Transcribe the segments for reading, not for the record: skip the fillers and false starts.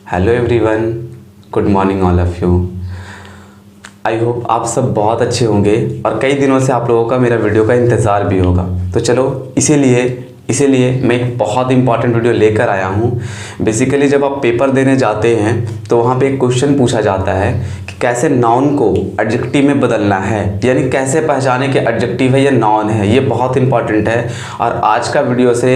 Hello everyone, good morning all of you. I hope आप सब बहुत अच्छे होंगे और कई दिनों से आप लोगों का मेरा वीडियो का इंतज़ार भी होगा। तो चलो इसीलिए मैं एक बहुत इंपॉर्टेंट वीडियो लेकर आया हूँ। बेसिकली जब आप पेपर देने जाते हैं तो वहाँ पे एक क्वेश्चन पूछा जाता है कि कैसे नाउन को एडजेक्टिव में बदलना है, यानी कैसे पहचाने कि एडजेक्टिव है या नाउन है। ये बहुत इंपॉर्टेंट है और आज का वीडियो से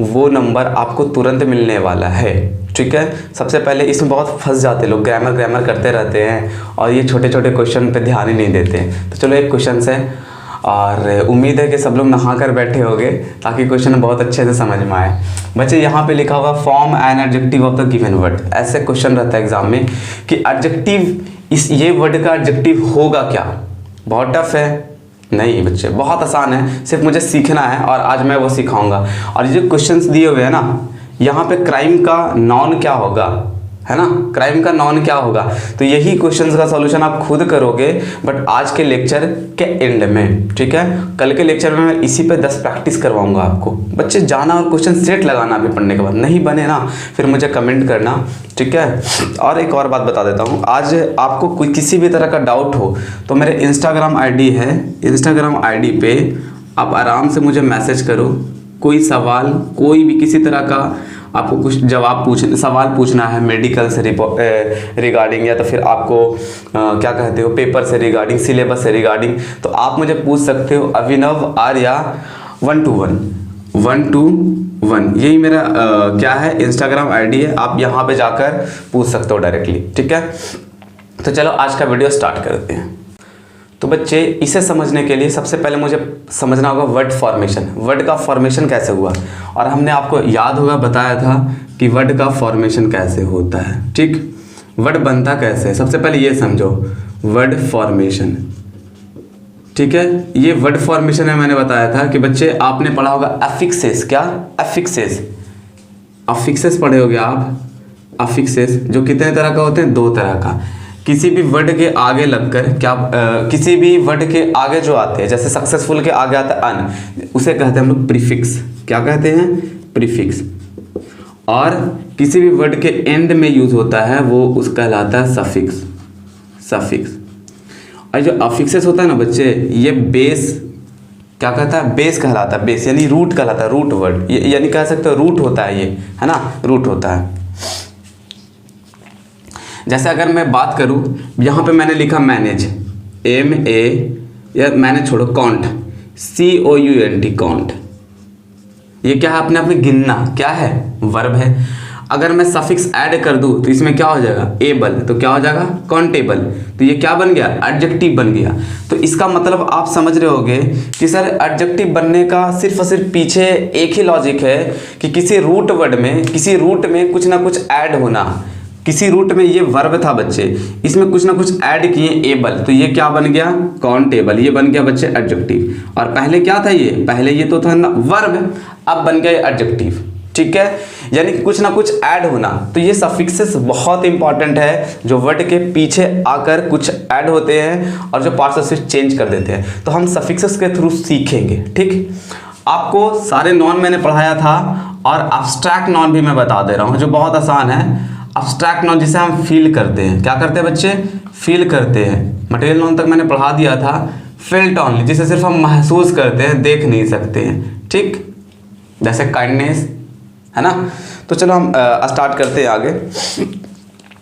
वो नंबर आपको तुरंत मिलने वाला है। ठीक है, सबसे पहले इसमें बहुत फंस जाते लोग, ग्रामर करते रहते हैं और ये छोटे छोटे क्वेश्चन पे ध्यान ही नहीं देते। तो चलो एक क्वेश्चन है और उम्मीद है कि सब लोग नहा कर बैठे होंगे ताकि क्वेश्चन बहुत अच्छे से समझ में आए। बच्चे यहाँ पे लिखा होगा form an adjective of the given word. ऐसे क्वेश्चन रहता है एग्जाम में कि एडजेक्टिव ये वर्ड का एडजेक्टिव होगा क्या। बहुत टफ है? नहीं बच्चे, बहुत आसान है, सिर्फ मुझे सीखना है और आज मैं वो सिखाऊंगा। और ये जो क्वेश्चंस दिए हुए हैं ना, यहाँ पे क्राइम का नाउन क्या होगा, है ना, क्राइम का नाउन क्या होगा, तो यही क्वेश्चंस का सॉल्यूशन आप खुद करोगे बट आज के लेक्चर के एंड में। ठीक है, कल के लेक्चर में मैं इसी पे 10 प्रैक्टिस करवाऊंगा आपको। बच्चे जाना और क्वेश्चन सेट लगाना भी पढ़ने के बाद, नहीं बने ना फिर मुझे कमेंट करना। ठीक है, और एक और बात बता देता हूँ, आज आपको कोई किसी भी तरह का डाउट हो तो मेरे इंस्टाग्राम ID है, इंस्टाग्राम ID पे आप आराम से मुझे मैसेज करो। कोई सवाल, कोई भी किसी तरह का आपको कुछ सवाल पूछना है मेडिकल से रिगार्डिंग, या तो फिर आपको क्या कहते हो पेपर से रिगार्डिंग, सिलेबस से रिगार्डिंग, तो आप मुझे पूछ सकते हो अभिनव आर्या 121 यही मेरा क्या है इंस्टाग्राम ID है। आप यहाँ पे जाकर पूछ सकते हो डायरेक्टली। ठीक है, तो चलो आज का वीडियो स्टार्ट करते हैं। तो बच्चे इसे समझने के लिए सबसे पहले मुझे समझना होगा वर्ड फॉर्मेशन। वर्ड का फॉर्मेशन कैसे हुआ, और हमने आपको याद होगा बताया था कि वर्ड का फॉर्मेशन कैसे होता है। ठीक, वर्ड बनता कैसे है, सबसे पहले ये समझो वर्ड फॉर्मेशन। ठीक है, ये वर्ड फॉर्मेशन में मैंने बताया था कि बच्चे आपने पढ़ा होगा अफिक्सेस। क्या अफिक्सेस? अफिक्सेस पढ़े होगे आप। अफिक्सेस जो कितने तरह का होते हैं? 2 तरह का। किसी भी वर्ड के आगे लगकर किसी भी वर्ड के आगे जो आते हैं, जैसे सक्सेसफुल के आगे आता है अन, उसे कहते हैं हम लोग प्रीफिक्स। क्या कहते हैं? प्रीफिक्स। और किसी भी वर्ड के एंड में यूज होता है वो उसका कहलाता है सफिक्स। सफिक्स। और जो अफिक्सेस होता है ना बच्चे, ये बेस क्या कहता है? बेस कहलाता है। बेस यानी रूट कहलाता है, रूट वर्ड, यानी कह सकते हो रूट होता है ये, है ना, रूट होता है। जैसे अगर मैं बात करूं, यहाँ पे मैंने लिखा मैनेज, MA, या मैनेज छोड़ो, काउंट, COUNT, काउंट। ये क्या है? अपने आप में गिनना। क्या है? वर्ब है। अगर मैं सफिक्स ऐड कर दूं तो इसमें क्या हो जाएगा? एबल, तो क्या हो जाएगा? काउंटेबल। तो ये क्या बन गया? एडजेक्टिव बन गया। तो इसका मतलब आप समझ रहे होगे कि सर एडजेक्टिव बनने का सिर्फ और सिर्फ पीछे एक ही लॉजिक है कि किसी रूट वर्ड में, किसी रूट में कुछ ना कुछ ऐड होना। किसी रूट में ये वर्ब था बच्चे, इसमें कुछ ना कुछ ऐड किए एबल, तो ये क्या बन गया? काउंटेबल। ये बन गया बच्चे एडजेक्टिव। और पहले क्या था? ये पहले ये तो था ना वर्ब, अब बन गया एडजेक्टिव। ठीक है, यानी कि कुछ ना कुछ ऐड होना। तो ये सफिक्सेस बहुत इंपॉर्टेंट है, जो वर्ड के पीछे आकर कुछ ऐड होते हैं और जो पार्ट्स ऑफ स्पीच चेंज कर देते हैं। तो हम सफिक्सेस के थ्रू सीखेंगे। ठीक, आपको सारे नॉन मैंने पढ़ाया था और एब्स्ट्रैक्ट नॉन भी मैं बता दे रहा हूँ जो बहुत आसान है। एब्स्ट्रैक्ट नॉन जिसे हम फील करते हैं, क्या करते हैं बच्चे? फील करते हैं। मटेरियल नॉन तक मैंने पढ़ा दिया था। फेल्ट ऑनली जिसे सिर्फ हम महसूस करते हैं, देख नहीं सकते हैं। ठीक, जैसे काइंडनेस, है ना। तो चलो हम स्टार्ट करते हैं आगे।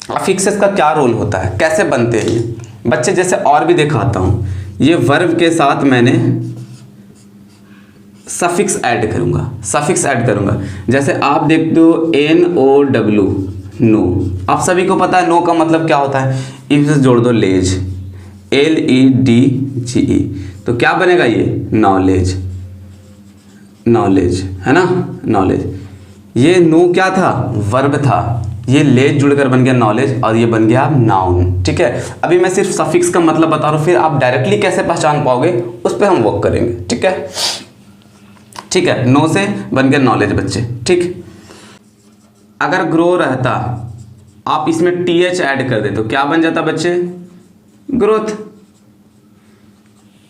अफिक्सेस का क्या रोल होता है, कैसे बनते हैं ये बच्चे? जैसे और भी दिखाता हूँ, ये वर्ब के साथ मैंने सफिक्स ऐड करूँगा। सफिक्स ऐड करूँगा, जैसे आप देखते हो NOW, नो। आप सभी को पता है नो का मतलब क्या होता है? इसे जोड़ दो लेज, LEDGE, तो क्या बनेगा? ये नॉलेज। नॉलेज, है ना, नॉलेज। ये नो क्या था? वर्ब था। ये लेज जुड़कर बन गया नॉलेज और ये बन गया नाउन। ठीक है, अभी मैं सिर्फ सफिक्स का मतलब बता रहा हूँ, फिर आप डायरेक्टली कैसे पहचान पाओगे उस पर हम वर्क करेंगे। ठीक है, ठीक है, नो से बन गया नॉलेज बच्चे। ठीक, अगर ग्रो रहता, आप इसमें TH ऐड कर देते तो क्या बन जाता बच्चे? ग्रोथ।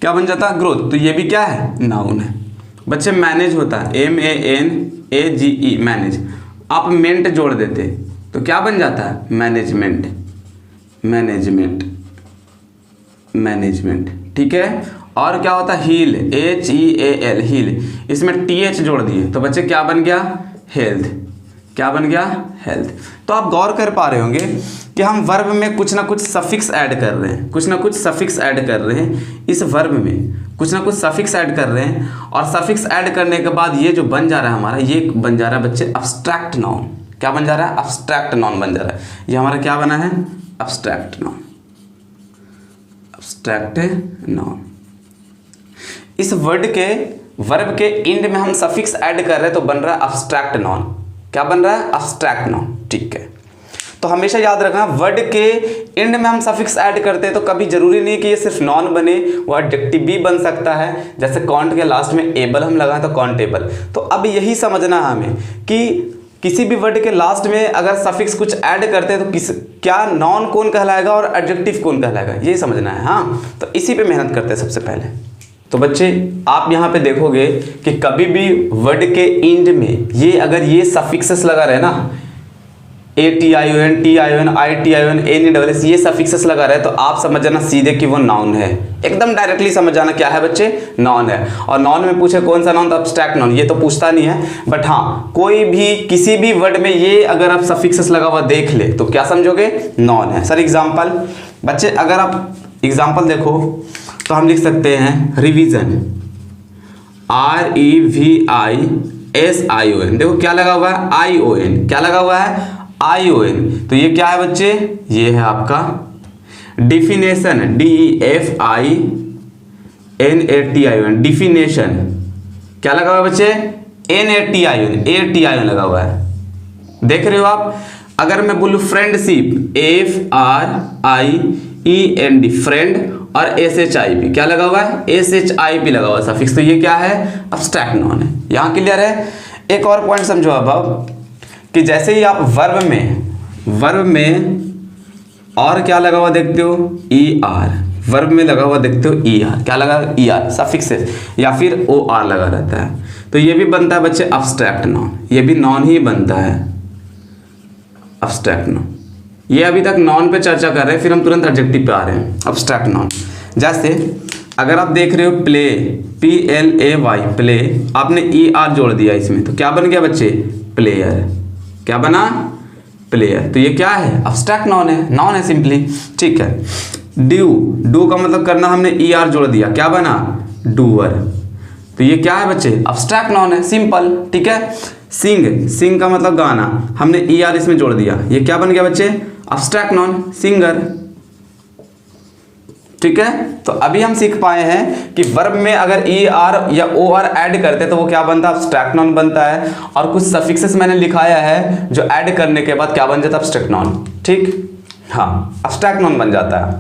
क्या बन जाता? ग्रोथ। तो ये भी क्या है? नाउन है बच्चे। मैनेज होता है MANAGE, मैनेज। आप मेंट जोड़ देते, तो क्या बन जाता है? Management, management, management. ठीक है। और क्या होता है? हील, HEAL, हील, इसमें TH जोड़ दिए तो बच्चे क्या बन गया? हेल्थ। क्या बन गया? हेल्थ। तो आप गौर कर पा रहे होंगे कि हम वर्ब में कुछ ना कुछ सफिक्स ऐड कर रहे हैं, कुछ ना कुछ सफिक्स ऐड कर रहे हैं। इस वर्ब में कुछ ना कुछ सफिक्स ऐड कर रहे हैं और सफिक्स ऐड करने के बाद ये जो बन जा रहा है हमारा, ये बन जा रहा है बच्चे अब्स्ट्रैक्ट नाउन। क्या बन जा रहा है? अब्स्ट्रैक्ट नाउन बन जा रहा है। ये हमारा क्या बना है? Abstract noun, abstract noun. इस वर्ब के एंड में हम सफिक्स ऐड कर रहे हैं तो बन रहा है अब्स्ट्रैक्ट नाउन। क्या बन रहा है? Abstract noun. ठीक है। तो हमेशा याद रखना, वर्ड के एंड में हम सफिक्स ऐड करते हैं तो कभी जरूरी नहीं कि ये सिर्फ नॉन बने, वो एडजेक्टिव भी बन सकता है। जैसे काउंट के लास्ट में एबल हम लगाएं तो काउंटेबल। तो अब यही समझना है हमें कि किसी भी वर्ड के लास्ट में अगर सफिक्स कुछ ऐड करते हैं तो क्या नॉन कौन कहलाएगा और एडजेक्टिव कौन कहलाएगा, यही समझना है। हाँ, तो इसी पे मेहनत करते हैं सबसे पहले। तो बच्चे आप यहाँ पे देखोगे कि कभी भी वर्ड के एंड में ये अगर ये सफिक्सेस लगा रहे ना, ATION, TION, ITION, NESS, ये सफिक्सेस लगा रहे तो आप समझ जाना सीधे कि वो नाउन है। एकदम डायरेक्टली समझ जाना क्या है बच्चे? नाउन है। और नाउन में पूछे कौन सा नाउन, तो अब्स्ट्रैक्ट नाउन, ये तो पूछता नहीं है। बट हाँ, कोई भी किसी भी वर्ड में ये अगर आप सफिक्सेस लगा हुआ देख ले तो क्या समझोगे? नाउन है। सर एग्जाम्पल, बच्चे अगर आप एग्जाम्पल देखो तो हम लिख सकते हैं रिवीजन, REVISION। देखो क्या लगा हुआ है? ION। क्या लगा हुआ है? ION। तो ये क्या है बच्चे? ये है आपका डिफिनेशन, DEFINATION, डिफिनेशन। क्या लगा हुआ है बच्चे? ATION लगा हुआ है। देख रहे हो आप? अगर मैं बोलूं फ्रेंडशिप, FRIEND, फ्रेंड, और SHIP, क्या लगा हुआ है? SHIP लगा हुआ है सफिक्स। तो ये क्या है? अब्स्ट्रैक्ट नाउन है। यहाँ क्लियर है? एक और पॉइंट समझो अब कि जैसे ही आप वर्ब में और क्या लगा हुआ देखते हो? ER। वर्ब में लगा हुआ देखते हो ER। क्या लगा? ER सफिक्स है, या फिर OR लगा रहता है तो ये भी बनता है बच्चे अब्स्ट्रैक्ट नाउन। ये भी नाउन ही बनता है, अब्स्ट्रैक्ट नाउन। ये अभी तक नाउन पे चर्चा कर रहे हैं, फिर हम तुरंत एडजेक्टिव पे आ रहे हैं, अब्स्ट्रैक्ट नाउन। जैसे अगर आप देख रहे हो प्ले, PLAY, प्ले, आपने ER जोड़ दिया इसमें तो क्या बन गया बच्चे? प्लेयर। क्या बना? प्लेयर। तो ये क्या है? अब्स्ट्रैक्ट नाउन है, नाउन है सिंपली। ठीक है। डू का मतलब करना, हमने ER जोड़ दिया, क्या बना? डूअर। तो ये क्या है बच्चे? अब्स्ट्रैक्ट नाउन है, सिंपल। ठीक है। सिंग का मतलब गाना, हमने ER इसमें जोड़ दिया, ये क्या बन गया बच्चे? Abstract noun, singer. ठीक है। तो अभी हम सीख पाए हैं कि वर्ब में अगर ER या OR ऐड करते तो वो क्या बनता है? अब्स्ट्रैक्ट नाउन बनता है। और कुछ सफिक्सेस मैंने लिखाया है जो ऐड करने के बाद क्या बन जाता है? Abstract noun. ठीक, हाँ, अब्स्ट्रैक्ट नाउन बन जाता है।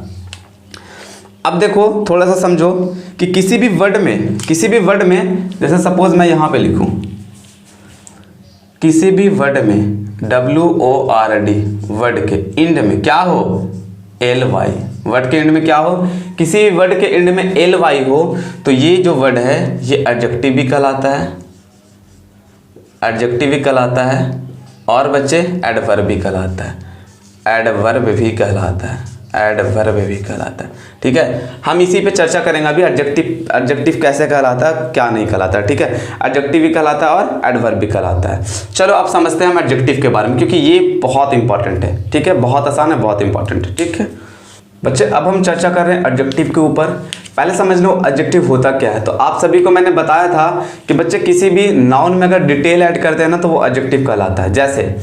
अब देखो थोड़ा सा समझो कि किसी भी वर्ड में जैसे सपोज मैं यहां पे लिखूं, किसी भी वर्ड में WORD, वर्ड के एंड में क्या हो? LY। वर्ड के एंड में क्या हो? किसी वर्ड के एंड में LY हो तो ये जो वर्ड है ये एडजेक्टिव भी कहलाता है, एडजेक्टिव भी कहलाता है, और बच्चे एडवर्ब भी कहलाता है, एडवर्ब भी कहलाता है, एडवर्ब भी कहलाता है। ठीक है। हम इसी पे चर्चा करेंगे अभी, एडजेक्टिव कैसे कहलाता है, क्या नहीं कहलाता है। ठीक है। एडजेक्टिव भी कहलाता है और एडवर्ब भी कहलाता है। चलो अब समझते हैं हम एडजेक्टिव के बारे में, क्योंकि ये बहुत इंपॉर्टेंट है। ठीक है, बहुत आसान है, बहुत इंपॉर्टेंट है। ठीक है बच्चे, अब हम चर्चा कर रहे हैं एडजेक्टिव के ऊपर। पहले समझ लो एडजेक्टिव होता क्या है। तो आप सभी को मैंने बताया था कि बच्चे किसी भी नाउन में अगर डिटेल ऐड करते हैं ना तो वो एडजेक्टिव कहलाता है। जैसे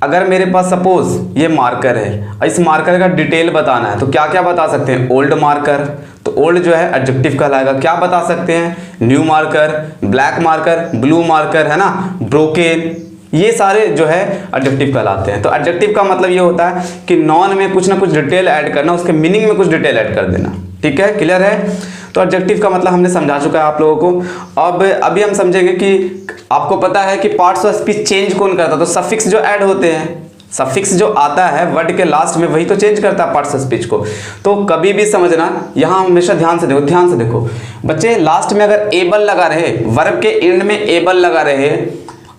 अगर मेरे पास सपोज ये मार्कर है, इस मार्कर का डिटेल बताना है तो क्या क्या बता सकते हैं? ओल्ड मार्कर, तो ओल्ड जो है एडजेक्टिव कहलाएगा। क्या बता सकते हैं? New marker, black marker, blue marker, है ना, ब्रोकेन, ये सारे जो है एडजेक्टिव कहलाते हैं। तो एडजेक्टिव का मतलब ये होता है कि नॉन में कुछ ना कुछ डिटेल ऐड करना, उसके मीनिंग में कुछ डिटेल ऐड कर देना। ठीक है, क्लियर है? तो एडजेक्टिव का मतलब हमने समझा चुका है आप लोगों को। अब अभी हम समझेंगे कि आपको पता है कि पार्ट्स ऑफ स्पीच चेंज कौन करता है? तो सफिक्स जो ऐड होते हैं, सफिक्स जो आता है वर्ड के लास्ट में वही तो चेंज करता है पार्ट्स ऑफ स्पीच को। तो कभी भी समझना, यहाँ हमेशा ध्यान से देखो बच्चे, लास्ट में अगर एबल लगा रहे, वर्ब के एंड में एबल लगा रहे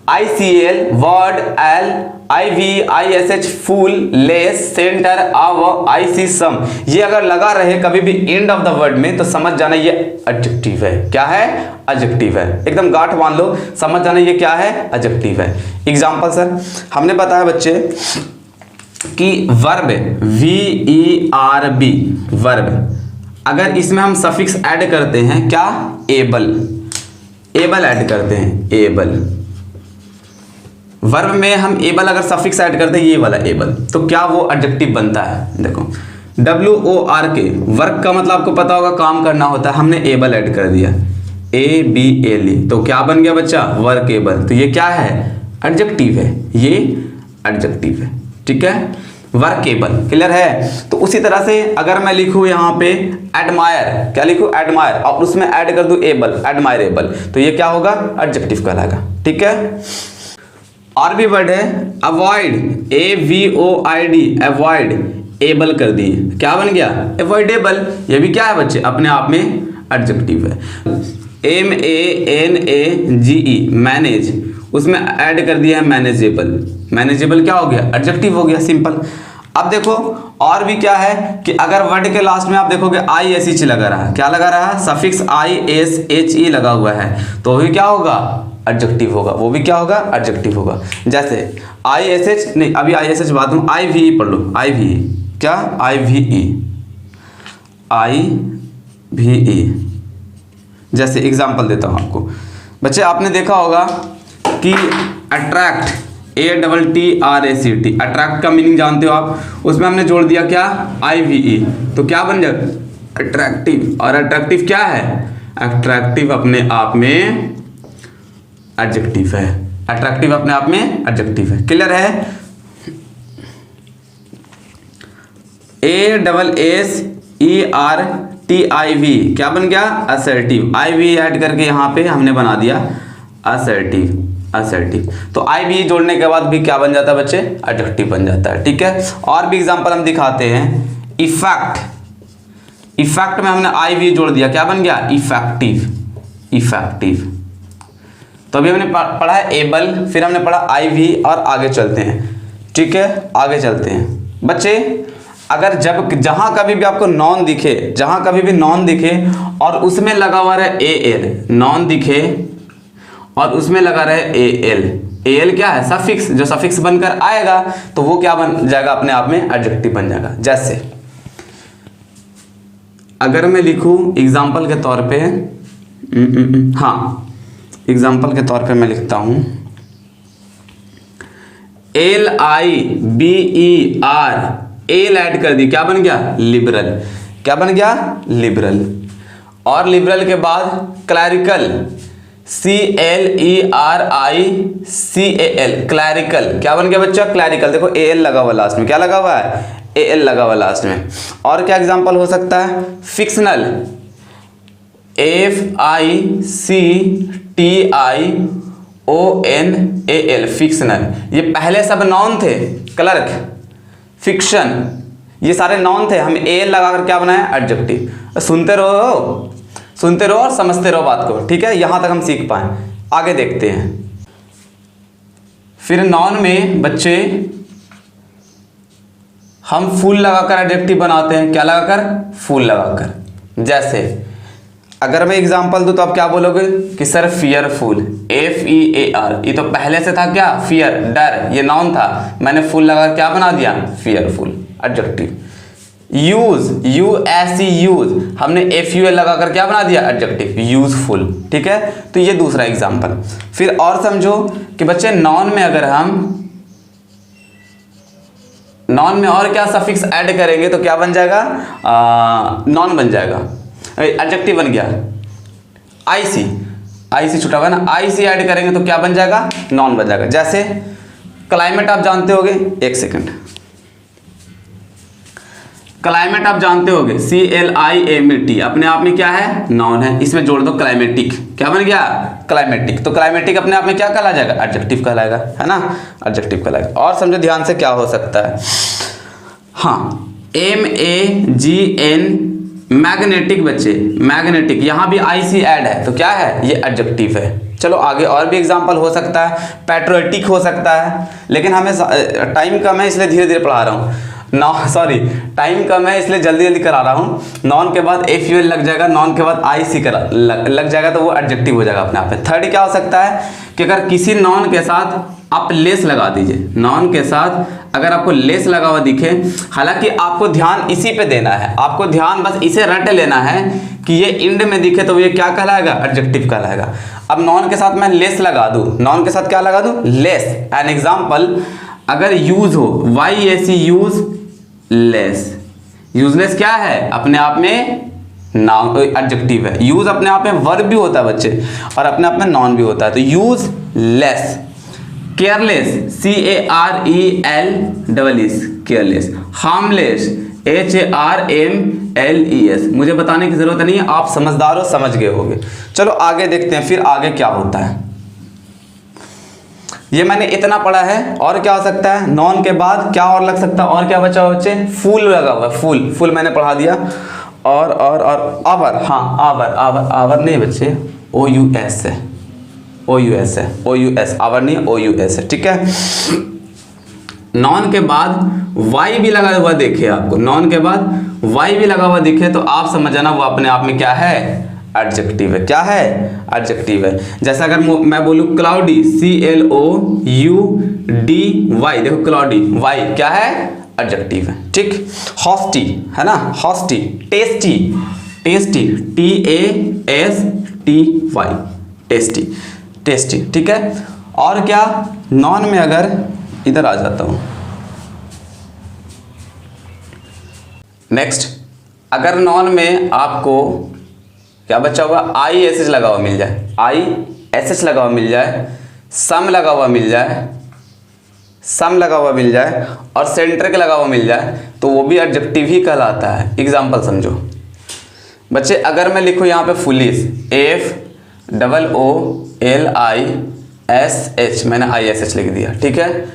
ICL, word, L, IV, ISH, full, less, centre, अब, IC, सम, ये अगर लगा रहे कभी भी एंड ऑफ द वर्ड में तो समझ जाना ये एडजेक्टिव है। क्या है? एडजेक्टिव है। एकदम गांठ बांध लो, समझ जाना ये क्या है? एडजेक्टिव है। एग्जांपल सर, हमने बताया बच्चे कि वर्ब VERB, वर्ब, अगर इसमें हम सफिक्स ऐड करते हैं, क्या? एबल, एबल ऐड करते हैं, एबल, वर्ब में हम एबल अगर सफिक्स ऐड करते हैं, ये वाला एबल, तो क्या वो एडजेक्टिव बनता है? देखो WORK, वर्क का मतलब आपको पता होगा काम करना होता है, हमने एबल ऐड कर दिया, ABLE, तो क्या बन गया बच्चा? वर्केबल। तो ये क्या है? एडजेक्टिव है, ये एडजेक्टिव है। ठीक है, वर्केबल। क्लियर है? तो उसी तरह से अगर मैं लिखूं यहाँ पे एडमायर, क्या लिखूं? एडमायर, और उसमें ऐड कर दूं एबल, एडमायरेबल, तो ये क्या होगा? एडजेक्टिव कहलाएगा। ठीक है, और भी वर्ड है अवॉइड, AVOID, अवॉइड, एबल कर दिए, क्या बन गया? अवॉइडेबल। ये भी क्या है बच्चे? अपने आप में एडजेक्टिव है। MANAGE, मैनेज, उसमें ऐड कर दिया है मैनेजेबल, मैनेजेबल क्या हो गया? एडजेक्टिव हो गया, सिंपल। अब देखो और भी क्या है कि अगर वर्ड के लास्ट में आप देखोगे ISH लगा रहा है, क्या लगा रहा है? सफिक्स ISHE लगा हुआ है, तो भी क्या होगा? एडजेक्टिव होगा। वो भी क्या होगा? एडजेक्टिव होगा। जैसे ISH नहीं, अभी ISH बात हूँ, IVE पढ़ लो, IVE, क्या? IVE। जैसे एग्जांपल देता हूँ आपको बच्चे, आपने देखा होगा कि अट्रैक्ट, ATTRACT, अट्रैक्ट का मीनिंग जानते हो आप, उसमें हमने जोड़ दिया क्या? IVE, तो क्या बन जाएगा? अट्रैक्टिव। और अट्रैक्टिव क्या है? अट्रैक्टिव अपने आप में एडजेक्टिव है, अट्रैक्टिव अपने आप में एडजेक्टिव है। क्लियर है? ASSERTIV, क्या बन गया? असर्टिव। IV ऐड करके यहाँ पे हमने बना दिया असर्टिव, असर्टिव। तो IVE जोड़ने के बाद भी क्या बन जाता है बच्चे? एडजेक्टिव बन जाता है। ठीक है, और भी एग्जांपल हम दिखाते हैं। इफेक्ट, इफेक्ट में हमने IVE जोड़ दिया, क्या बन गया? Effective, effective. तो अभी हमने पढ़ा है एबल, फिर हमने पढ़ा IV, और आगे चलते हैं। ठीक है, आगे चलते हैं बच्चे। अगर जहां कभी भी आपको नॉन दिखे, जहां कभी भी नॉन दिखे और उसमें लगा हुआ रहे AL, नॉन दिखे और उसमें लगा रहे AL, AL क्या है? सफिक्स, जो सफिक्स बनकर आएगा तो वो क्या बन जाएगा? अपने आप में एडजेक्टिव बन जाएगा। जैसे अगर मैं लिखूं एग्जाम्पल के तौर पे, हाँ, एग्जाम्पल के तौर पे मैं लिखता हूं LIBER, एल ऐड कर दी, क्या बन गया? लिबरल। क्या बन गया? लिबरल। और लिबरल के बाद क्लैरिकल, CLERICAL, क्लैरिकल, क्या बन गया बच्चा? क्लैरिकल। देखो AL लगा हुआ लास्ट में, क्या लगा हुआ है? AL लगा हुआ लास्ट में। और क्या एग्जाम्पल हो सकता है? Fictional, FICTIONAL, fictional. ये पहले सब नॉन थे, क्लर्क, फिक्शन, ये सारे नॉन थे, हम AL लगाकर क्या बनाया? एडजेक्टिव। सुनते रहो, सुनते रहो और समझते रहो बात को। ठीक है, यहां तक हम सीख पाए। आगे देखते हैं। फिर नॉन में बच्चे हम फूल लगाकर एडजेक्टिव बनाते हैं, क्या लगाकर? फूल लगाकर। जैसे अगर मैं एग्जांपल दूं तो आप क्या बोलोगे कि सर फियरफुल, FEAR, ये तो पहले से था क्या? फियर, डर, ये नाउन था, मैंने फुल लगा क्या बना दिया? Fearful, adjective. Use, USE, use, हमने FUL लगाकर क्या बना दिया? Adjective, useful. ठीक है, तो ये दूसरा एग्जांपल। फिर और समझो कि बच्चे नॉन में अगर हम नॉन में और क्या सफिक्स ऐड करेंगे तो क्या बन जाएगा? नॉन बन जाएगा, एडजेक्टिव बन गया। IC छुटा हुआ ना, IC ऐड करेंगे तो क्या बन जाएगा? नॉन बन जाएगा। जैसे क्लाइमेट आप जानते होगे, एक सेकंड, क्लाइमेट आप जानते होगे, CLIMAT, अपने आप में क्या है? नॉन है, इसमें जोड़ दो क्लाइमेटिक, क्या बन गया? क्लाइमेटिक। तो क्लाइमेटिक अपने आप में क्या कहला जाएगा? एडजेक्टिव कहलाएगा, है ना? एडजेक्टिव कहलाएगा। और समझो ध्यान से क्या हो सकता है। हाँ, MAGN, मैग्नेटिक बच्चे, मैग्नेटिक, यहाँ भी आईसी ऐड है तो क्या है, ये एडजेक्टिव है। चलो आगे और भी एग्जांपल हो सकता है, पैट्रियोटिक हो सकता है, लेकिन हमें टाइम कम है इसलिए धीरे धीरे पढ़ा रहा हूँ। टाइम कम है इसलिए जल्दी जल्दी करा रहा हूँ। नॉन के बाद एफ्यूएल लग जाएगा, नॉन के बाद आईसी लग जाएगा तो वो एडजेक्टिव हो जाएगा अपने आप में। थर्ड क्या हो सकता है कि अगर किसी नॉन के साथ आप लेस लगा दीजिए, नॉन के साथ अगर आपको लेस लगा हुआ दिखे, हालांकि आपको ध्यान इसी पे देना है, आपको ध्यान बस इसे रट लेना है कि ये इंड में दिखे तो ये क्या कहलाएगा, एडजेक्टिव कहलाएगा। अब नॉन के साथ मैं लेस लगा दूं, नॉन के साथ क्या लगा दूं, लेस। एन एग्जांपल, अगर यूज हो, वाई एसी, यूज लेस, यूजलेस क्या है, अपने आप में नाउन एडजेक्टिव है। यूज अपने आप में वर्ब भी होता है बच्चे, और अपने आप में नॉन भी होता है, तो use less. Careless, CARELES, careless. Harmless, HARMLES, मुझे बताने की जरूरत नहीं है, आप समझदार हो, समझ गए होगे। चलो आगे देखते हैं फिर आगे क्या होता है। ये मैंने इतना पढ़ा है, और क्या हो सकता है, नॉन के बाद क्या और लग सकता है, और क्या बचा हुआ बच्चे, फूल लगा हुआ है, फूल, फूल मैंने पढ़ा दिया। और आवर, हाँ आवर, आवर नहीं बच्चे, OUS है, OUS है, OUS, आवर नहीं OUS है, ठीक है। नॉन के बाद वाई भी लगा हुआ देखे आपको, नॉन के बाद वाई भी लगा हुआ दिखे तो आप समझ जाना वो अपने आप में क्या है, एडजेक्टिव है। क्या है, एडजेक्टिव है। जैसा अगर मैं बोलूं क्लाउडी, CLOUDY, देखो क्लाउडी, वाई क्या है, एडजेक्टिव है, ठीक। हॉस्टी है ना, hasty. Tasty, tasty, TASTY, tasty, tasty, ठीक है। और क्या, नॉन में अगर इधर आ जाता हूं, नेक्स्ट, अगर नॉन में आपको क्या बचा हुआ, ISH लगा हुआ मिल जाए, ISH लगा हुआ मिल जाए, सम लगा हुआ मिल जाए, सम लगा हुआ मिल जाए, और सेंट्रिक लगा हुआ मिल जाए, तो वो भी एडजेक्टिव ही कहलाता है। एग्जाम्पल समझो बच्चे, अगर मैं लिखूं यहाँ पे फुलिश, FOOLISH, मैंने ISH लिख दिया, ठीक है।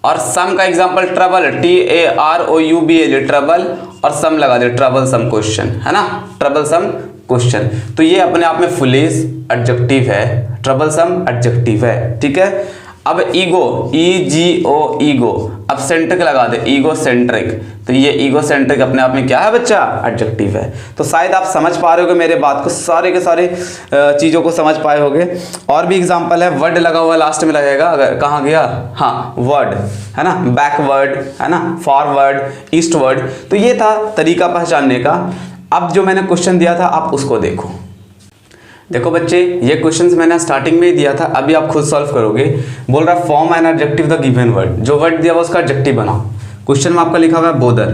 और सम का एग्जाम्पल ट्रबल, TROUBLE, ट्रबल, और सम लगा दिया, ट्रबल सम क्वेश्चन, है ना, ट्रबल सम क्वेश्चन, तो ये अपने आप में फुलिश एडजेक्टिव है, ट्रबल सम एडजेक्टिव है, ठीक है। अब ईगो, EGO, ईगो, अब सेंट्रिक लगा दे, ईगो सेंट्रिक, तो ये ईगो सेंट्रिक अपने आप में क्या है बच्चा, एडजेक्टिव है। तो शायद आप समझ पा रहे होगे मेरे बात को, सारे के सारे चीज़ों को समझ पाए होगे। और भी एग्जांपल है, वर्ड लगा हुआ लास्ट में लगेगा, अगर कहाँ गया, हाँ वर्ड है ना, बैकवर्ड है ना, फॉरवर्ड, ईस्टवर्ड, तो ये था तरीका पहचानने का। अब जो मैंने क्वेश्चन दिया था आप उसको देखो। देखो बच्चे, ये क्वेश्चंस मैंने स्टार्टिंग में ही दिया था, अभी आप खुद सॉल्व करोगे। बोल रहा है form an adjective the given word, जो वर्ड दिया हुआ उसका एडजेक्टिव बनाओ। क्वेश्चन में आपका लिखा हुआ है बोदर,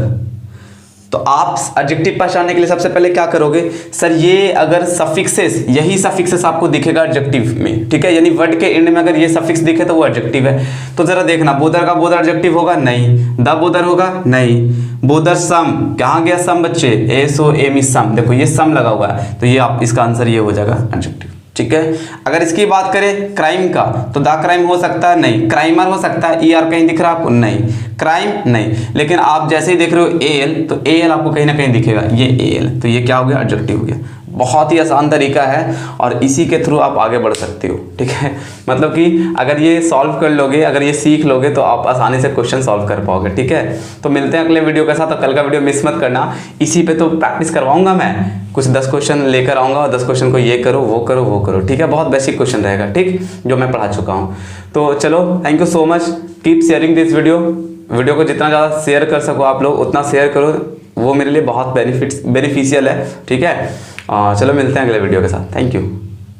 तो आप एडजेक्टिव पहचानने के लिए सबसे पहले क्या करोगे, सर ये अगर सफिक्सेस, यही सफिक्सेस आपको दिखेगा एडजेक्टिव में, ठीक है, यानी वर्ड के एंड में अगर ये सफिक्स दिखे तो वो एडजेक्टिव है। तो जरा देखना, बोदर का बोदर एडजेक्टिव होगा, नहीं। द बोदर होगा, नहीं। बोदर सम, कहाँ गया सम बच्चे, SOM, सम, देखो ये सम लगा हुआ है, तो ये आप, इसका आंसर ये हो जाएगा एडजेक्टिव, ठीक है। अगर इसकी बात करें क्राइम का, तो द क्राइम हो सकता है, नहीं। क्राइमर हो सकता है, ER कहीं दिख रहा है आपको, नहीं। क्राइम नहीं, लेकिन आप जैसे ही देख रहे हो AL, तो AL आपको कहीं ना कहीं दिखेगा, ये AL, तो ये क्या हो गया, एडजेक्टिव हो गया। बहुत ही आसान तरीका है और इसी के थ्रू आप आगे बढ़ सकते हो, ठीक है। मतलब कि अगर ये सॉल्व कर लोगे, अगर ये सीख लोगे तो आप आसानी से क्वेश्चन सॉल्व कर पाओगे, ठीक है। तो मिलते हैं अगले वीडियो के साथ, तो कल का वीडियो मिस मत करना। इसी पे तो प्रैक्टिस करवाऊंगा मैं, कुछ 10 क्वेश्चन लेकर आऊँगा और 10 क्वेश्चन को ये करो वो करो वो करो, ठीक है। बहुत बेसिक क्वेश्चन रहेगा, ठीक, जो मैं पढ़ा चुका हूँ। तो चलो, thank you so much, keep sharing this video को जितना ज़्यादा शेयर कर सको आप लोग उतना शेयर करो, वो मेरे लिए बहुत बेनिफिशियल है, ठीक है। चलो मिलते हैं अगले वीडियो के साथ, थैंक यू।